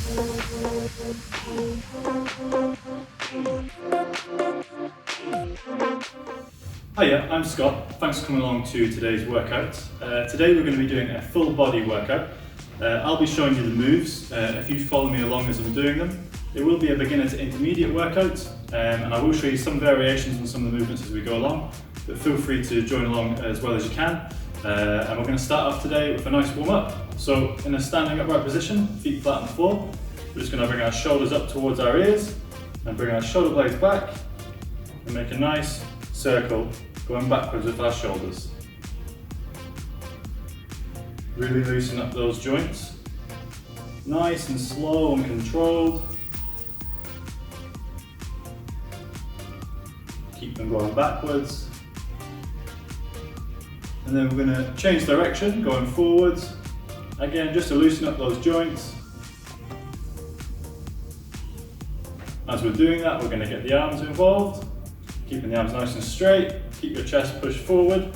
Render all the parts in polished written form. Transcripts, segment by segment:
Hiya, I'm Scott. Thanks for coming along to today's workout. Today we're going to be doing a full body workout. I'll be showing you the moves if you follow me along as I'm doing them. It will be a beginner to intermediate workout and I will show you some variations on some of the movements as we go along, but feel free to join along as well as you can. And we're going to start off today with a nice warm up. So in a standing upright position, feet flat on the floor, we're just going to bring our shoulders up towards our ears and bring our shoulder blades back and make a nice circle going backwards with our shoulders. Really loosen up those joints. Nice and slow and controlled. Keep them going backwards. And then we're going to change direction, going forwards. Again, just to loosen up those joints. As we're doing that, we're going to get the arms involved. Keeping the arms nice and straight. Keep your chest pushed forward.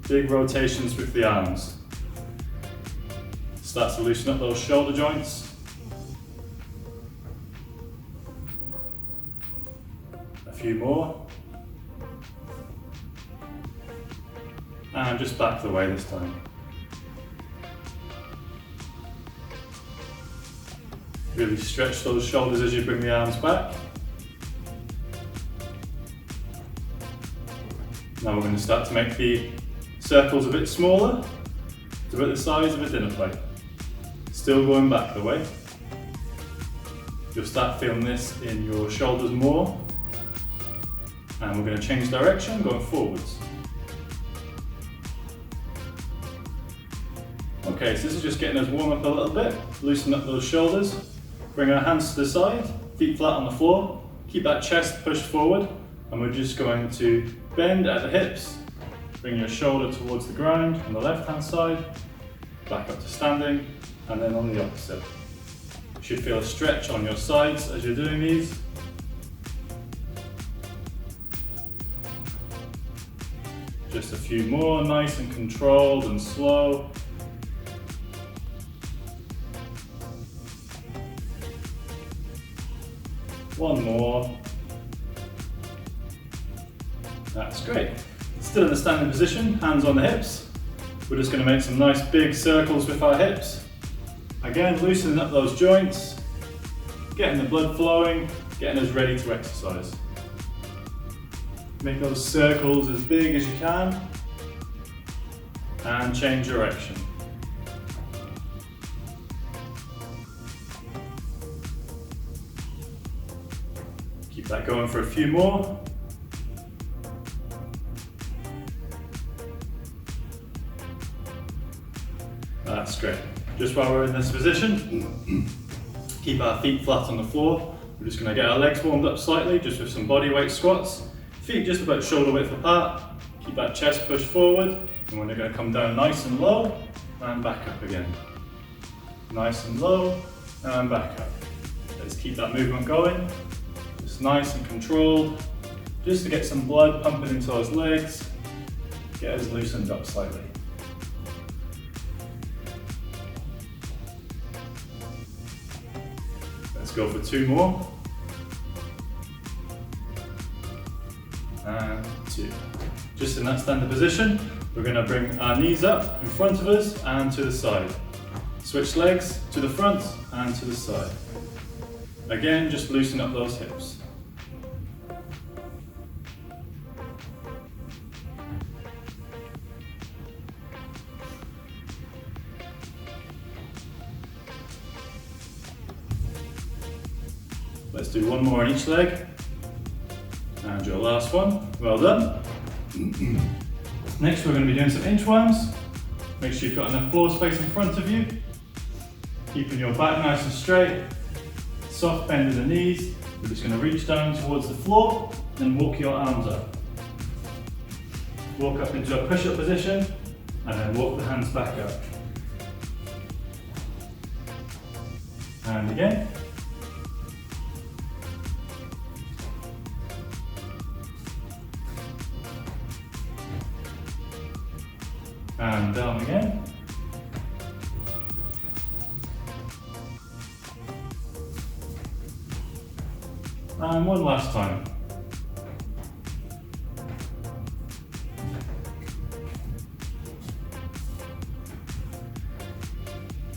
Big rotations with the arms. Start to loosen up those shoulder joints. A few more. And just back the way this time. Really stretch those shoulders as you bring the arms back. Now we're going to start to make the circles a bit smaller, to about the size of a dinner plate. Still going back the way. You'll start feeling this in your shoulders more. And we're going to change direction, going forwards. Okay, so this is just getting us warm up a little bit, loosen up those shoulders, bring our hands to the side, feet flat on the floor, keep that chest pushed forward, and we're just going to bend at the hips, bring your shoulder towards the ground on the left hand side, back up to standing, and then on the opposite. You should feel a stretch on your sides as you're doing these. Just a few more, nice and controlled and slow. One more. That's great. Still in the standing position, hands on the hips. We're just going to make some nice big circles with our hips. Again, loosening up those joints, getting the blood flowing, getting us ready to exercise. Make those circles as big as you can and change direction. Keep that going for a few more. That's great. Just while we're in this position, keep our feet flat on the floor. We're just going to get our legs warmed up slightly, just with some body weight squats. Feet just about shoulder width apart. Keep that chest pushed forward, and we're going to come down nice and low, and back up again. Nice and low, and back up. Let's keep that movement going. Just nice and controlled, just to get some blood pumping into those legs, get us loosened up slightly. Let's go for two more. And two. Just in that standing position, we're going to bring our knees up in front of us and to the side. Switch legs to the front and to the side. Again, just loosen up those hips. Let's do one more on each leg. And your last one. Well done. Next we're going to be doing some inchworms. Make sure you've got enough floor space in front of you. Keeping your back nice and straight. Soft bend in the knees. We're just going to reach down towards the floor and walk your arms up. Walk up into a push-up position and then walk the hands back up. And again. And down again. And one last time.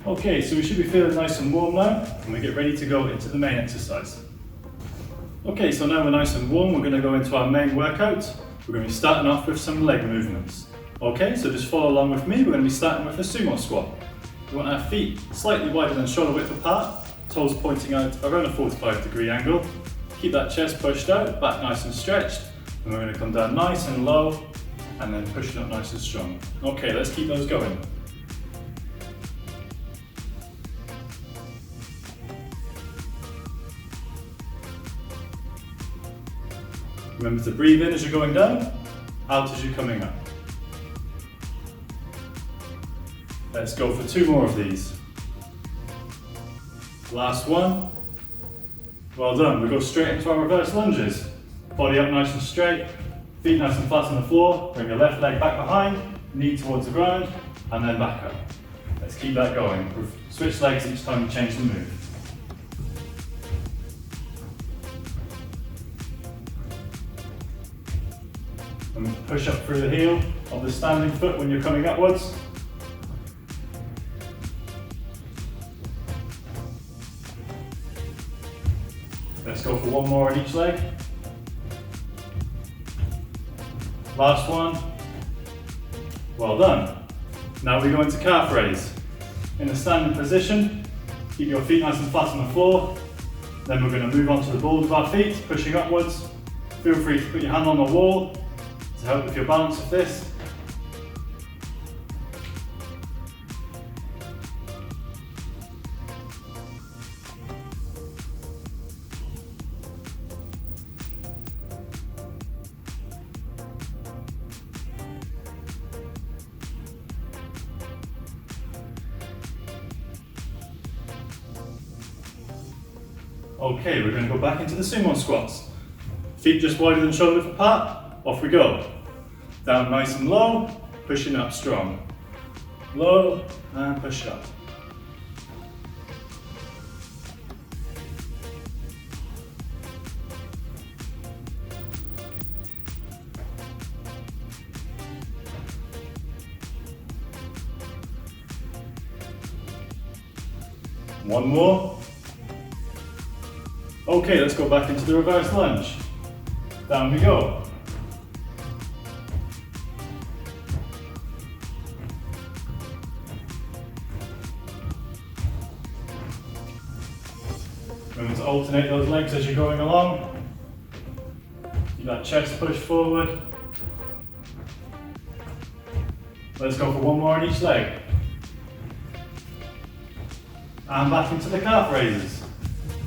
Okay, so we should be feeling nice and warm now, and we get ready to go into the main exercise. Okay, so now we're nice and warm, we're going to go into our main workout. We're going to be starting off with some leg movements. Okay, so just follow along with me. We're going to be starting with a sumo squat. We want our feet slightly wider than shoulder width apart, toes pointing out around a 45-degree angle. Keep that chest pushed out, back nice and stretched, and we're going to come down nice and low, and then pushing up nice and strong. Okay, let's keep those going. Remember to breathe in as you're going down, out as you're coming up. Let's go for 2 more of these. Last one. Well done. We go straight into our reverse lunges. Body up nice and straight, feet nice and flat on the floor. Bring your left leg back behind, knee towards the ground, and then back up. Let's keep that going. Switch legs each time you change the move. And push up through the heel of the standing foot when you're coming upwards. Let's go for 1 more on each leg. Last one. Well done. Now we go into calf raise. In a standing position, keep your feet nice and flat on the floor. Then we're going to move on to the balls of our feet, pushing upwards. Feel free to put your hand on the wall to help with your balance of this. Okay, we're going to go back into the sumo squats. Feet just wider than shoulder width apart. Off we go. Down nice and low, pushing up strong. Low and push up. One more. Okay, let's go back into the reverse lunge. Down we go. Remember to alternate those legs as you're going along. Keep that chest pushed forward. Let's go for 1 more on each leg. And back into the calf raises.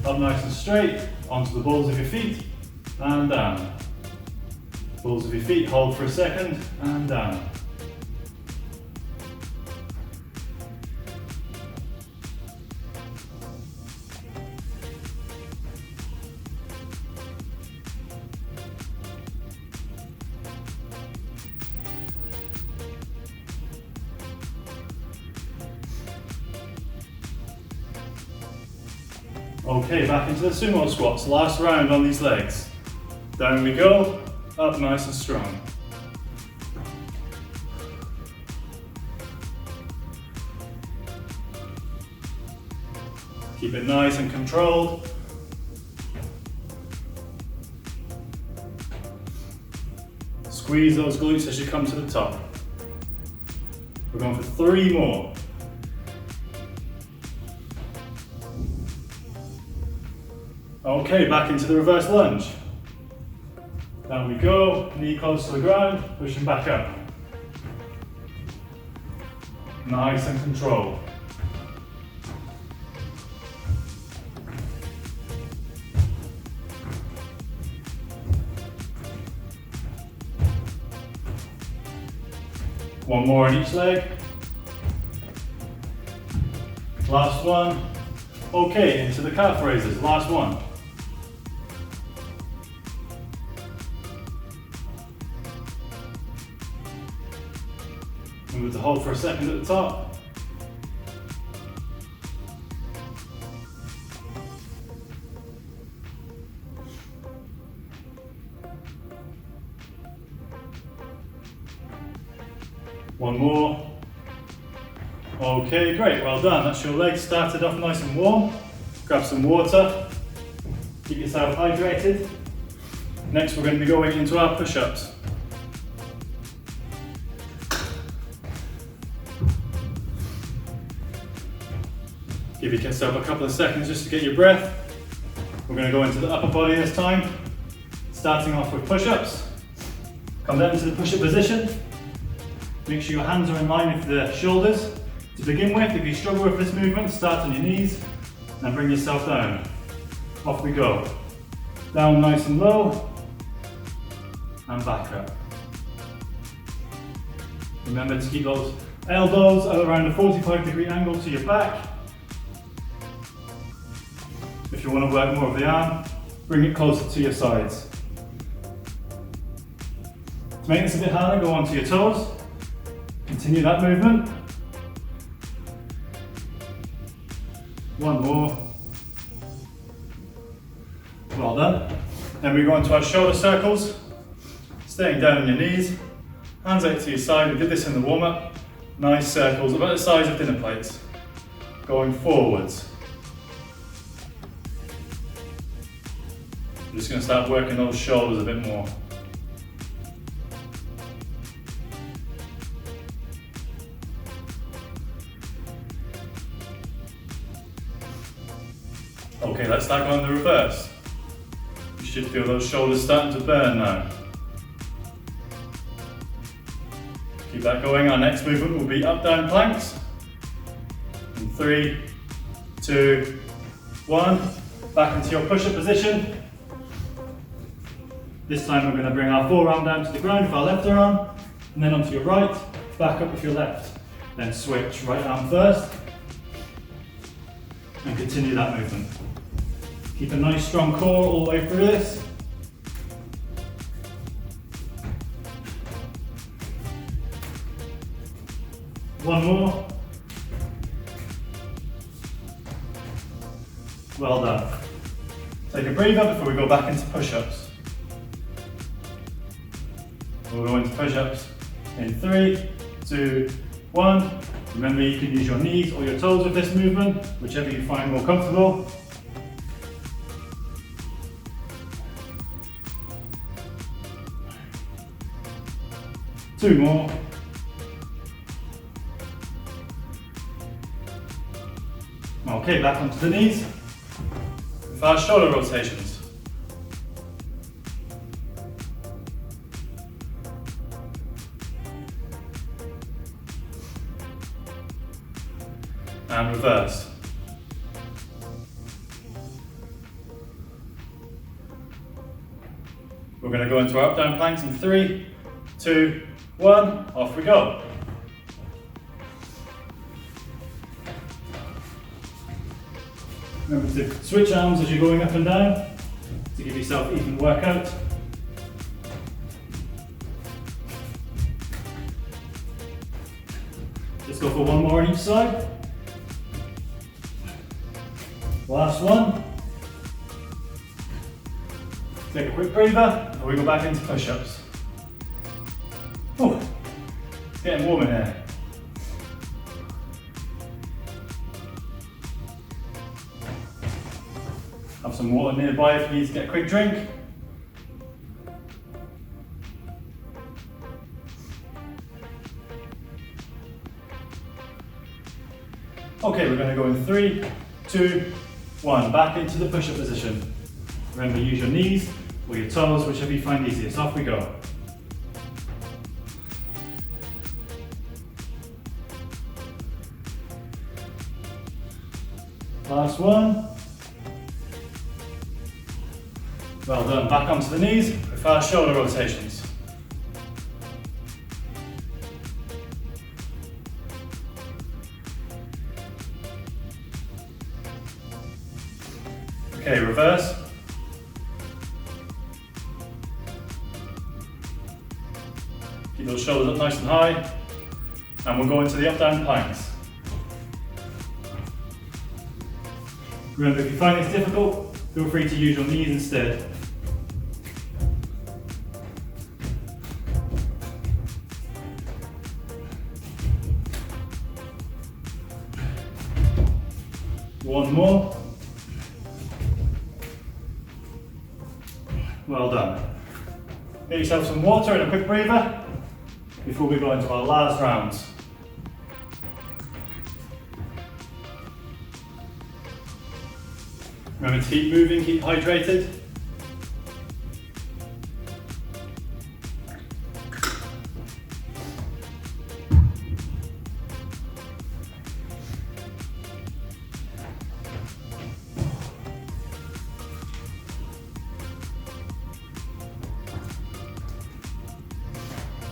Up nice and straight, onto the balls of your feet, and down. Balls of your feet, hold for a second, and down. Okay, back into the sumo squats. Last round on these legs. Down we go, up nice and strong. Keep it nice and controlled. Squeeze those glutes as you come to the top. We're going for 3 more. Okay, back into the reverse lunge. Down we go, knee close to the ground, pushing back up. Nice and controlled. One more on each leg. Last one. Okay, into the calf raises, last one. Remember to hold for a second at the top. One more. Okay, great, well done. That's your legs started off nice and warm. Grab some water. Keep yourself hydrated. Next, we're going to be going into our push-ups. Give yourself a couple of seconds just to get your breath. We're going to go into the upper body this time, starting off with push-ups. Come down into the push-up position. Make sure your hands are in line with the shoulders. To begin with, if you struggle with this movement, start on your knees and bring yourself down. Off we go. Down nice and low, and back up. Remember to keep those elbows at around a 45-degree angle to your back. If you want to work more of the arm, bring it closer to your sides. To make this a bit harder, go onto your toes. Continue that movement. One more. Well done. Then we go into our shoulder circles. Staying down on your knees. Hands out to your side. We did this in the warm-up. Nice circles, about the size of dinner plates. Going forwards. I'm just going to start working those shoulders a bit more. Okay, let's start going the reverse. You should feel those shoulders starting to burn now. Keep that going. Our next movement will be up-down planks. In 3, 2, 1. Back into your push-up position. This time we're going to bring our forearm down to the ground with our left arm, and then onto your right, back up with your left. Then switch, right arm first, and continue that movement. Keep a nice strong core all the way through this. One more. Well done. Take a breather before we go back into push-ups. We'll go into push-ups in 3, 2, 1. Remember, you can use your knees or your toes with this movement, whichever you find more comfortable. Two more. Okay, back onto the knees with our shoulder rotations. And reverse. We're going to go into our up-down planks in 3, 2, 1, off we go. Remember to switch arms as you're going up and down to give yourself even workout. Let's go for one more on each side. Last one. Take a quick breather before we go back into push-ups. Oh, it's getting warm in here. Have some water nearby if you need to get a quick drink. Okay, we're going to go in 3, 2, 1. Back into the push-up position. Remember, use your knees or your toes, whichever you find easiest. Off we go. Last one. Well done. Back onto the knees with our shoulder rotations. Okay, reverse. Keep those shoulders up nice and high. And we'll go into the up-down planks. Remember, if you find this difficult, feel free to use your knees instead. some more. Well done. Get yourself some water and a quick breather before we go into our last rounds. Remember to keep moving, keep hydrated.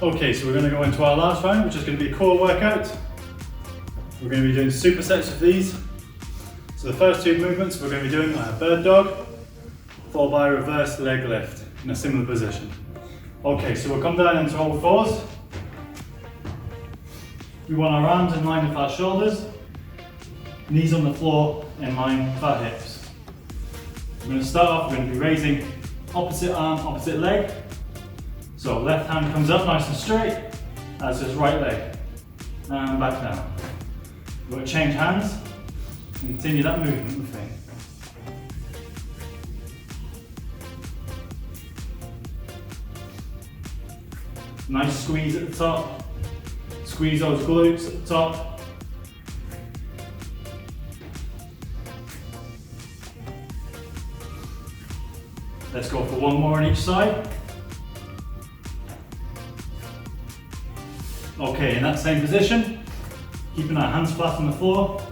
Okay, so we're going to go into our last round, which is going to be a core workout. We're going to be doing supersets of these. So the first two movements we're going to be doing are a bird dog, followed by a reverse leg lift in a similar position. Okay, so we'll come down into all fours. We want our arms in line with our shoulders, knees on the floor in line with our hips. We're going to start off, we're going to be raising opposite arm, opposite leg. So left hand comes up nice and straight, as does right leg. And back down. We're going to change hands and continue that movement with me. Nice squeeze at the top. Squeeze those glutes at the top. Let's go for one more on each side. Okay, in that same position, keeping our hands flat on the floor,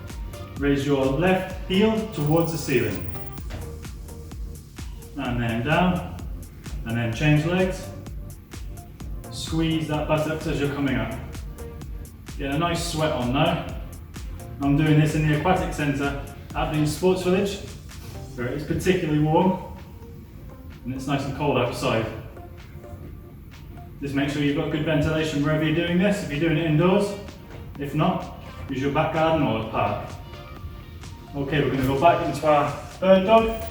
raise your left heel towards the ceiling. And then down, and then change legs. Squeeze that buttocks as you're coming up. Get a nice sweat on now. I'm doing this in the aquatic centre at the Sports Village, where it is particularly warm, and it's nice and cold outside. Just make sure you've got good ventilation wherever you're doing this, if you're doing it indoors. If not, use your back garden or a park. Okay, we're going to go back into our bird dog.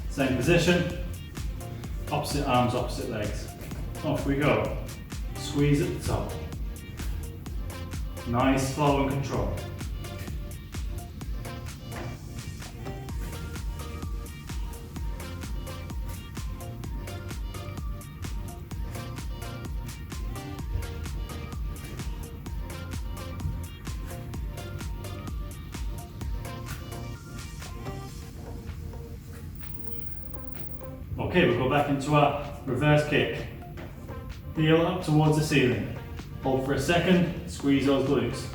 Same position, opposite arms, opposite legs. Off we go. Squeeze at the top. Nice flow and control. Okay, we'll go back into our reverse kick. Heel up towards the ceiling. Hold for a second, squeeze those glutes.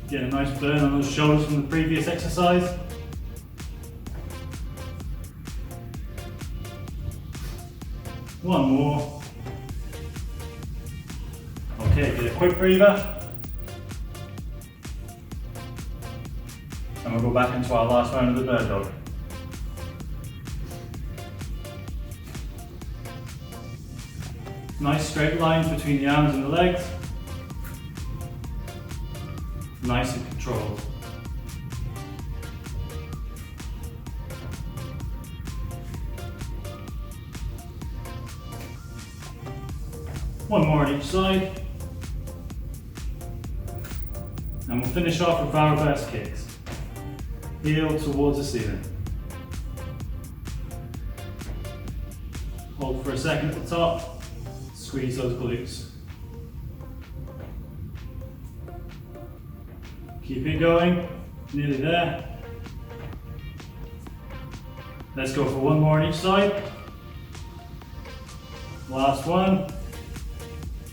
Get a nice burn on those shoulders from the previous exercise. One more. Okay, get a quick breather. And we'll go back into our last round of the bird dog. Nice straight lines between the arms and the legs. Nice and controlled. One more on each side. And we'll finish off with our reverse kicks. Heel towards the ceiling. Hold for a second at the top. Squeeze those glutes. Keep it going. Nearly there. Let's go for one more on each side. Last one.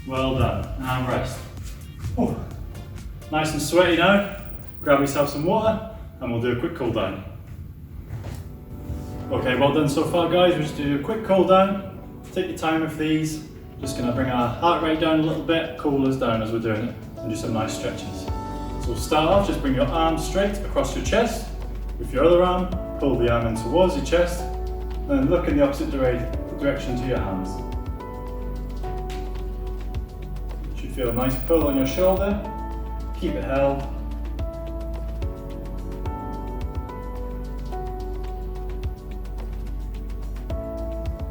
Well done. And rest. Ooh. Nice and sweaty now. Grab yourself some water and we'll do a quick cool down. Okay, well done so far guys. We'll just do a quick cool down. Take your time with these. Just going to bring our heart rate down a little bit, cool us down as we're doing it, and do some nice stretches. So we'll start off, just bring your arm straight across your chest. With your other arm, pull the arm in towards your chest, and then look in the opposite direction to your hands. You should feel a nice pull on your shoulder. Keep it held.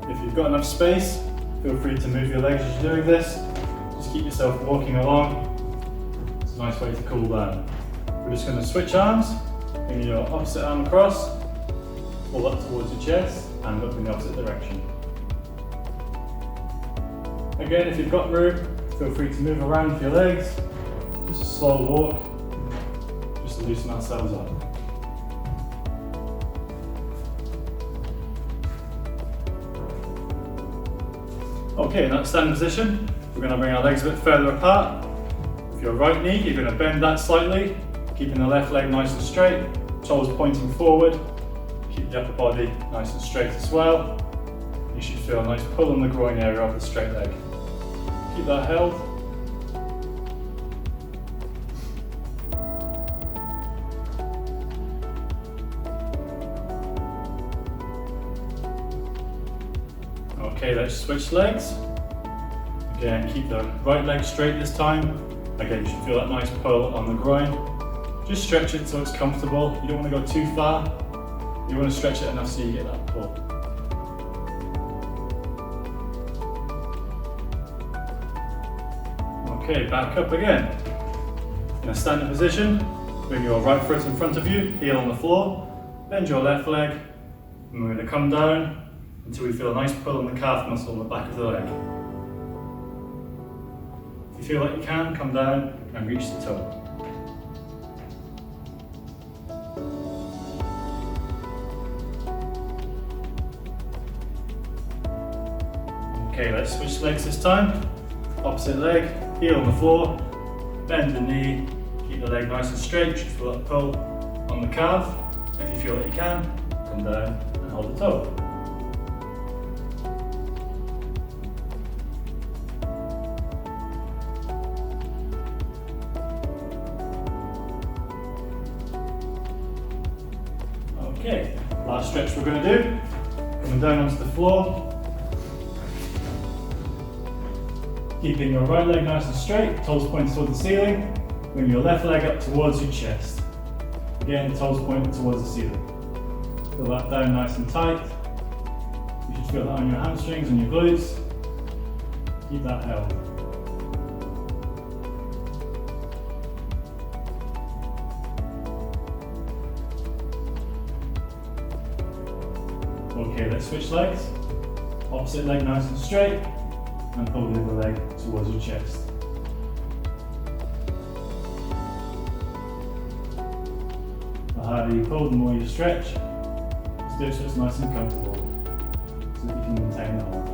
If you you've got enough space, feel free to move your legs as you're doing this. Just keep yourself walking along. It's a nice way to cool down. We're just going to switch arms, bring your opposite arm across, pull up towards your chest and look in the opposite direction. Again, if you've got room, feel free to move around with your legs. Just a slow walk, just to loosen ourselves up. Okay, in that standing position, we're going to bring our legs a bit further apart. With your right knee, you're going to bend that slightly, keeping the left leg nice and straight, toes pointing forward. Keep the upper body nice and straight as well. You should feel a nice pull in the groin area of the straight leg. Keep that held. Okay, let's switch legs. Again, keep the right leg straight this time. Again, you should feel that nice pull on the groin. Just stretch it so it's comfortable. You don't want to go too far. You want to stretch it enough so you get that pull. Okay, back up again. In a standing position, bring your right foot in front of you, heel on the floor, bend your left leg, and we're going to come down until we feel a nice pull on the calf muscle on the back of the leg. If you feel like you can, come down and reach the toe. Okay, let's switch legs this time. Opposite leg, heel on the floor, bend the knee, keep the leg nice and straight, you should feel that pull on the calf. If you feel that you can, come down and hold the toe. Okay, last stretch we're going to do, coming down onto the floor. Keeping your right leg nice and straight, toes pointing towards the ceiling. Bring your left leg up towards your chest. Again, toes pointing towards the ceiling. Feel that down nice and tight. You should feel that on your hamstrings and your glutes. Keep that held. Okay, let's switch legs. Opposite leg nice and straight. And pull the other leg towards your chest. The harder you pull, the more you stretch. Just do it so it's nice and comfortable, so that you can maintain the hold.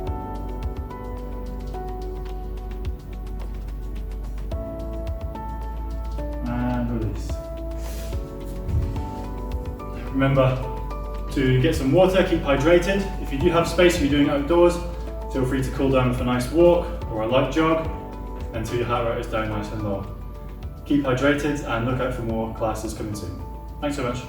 And release. Remember to get some water, keep hydrated. If you do have space and you're doing it outdoors, feel free to cool down with a nice walk or a light jog until your heart rate is down nice and low. Keep hydrated and look out for more classes coming soon. Thanks so much.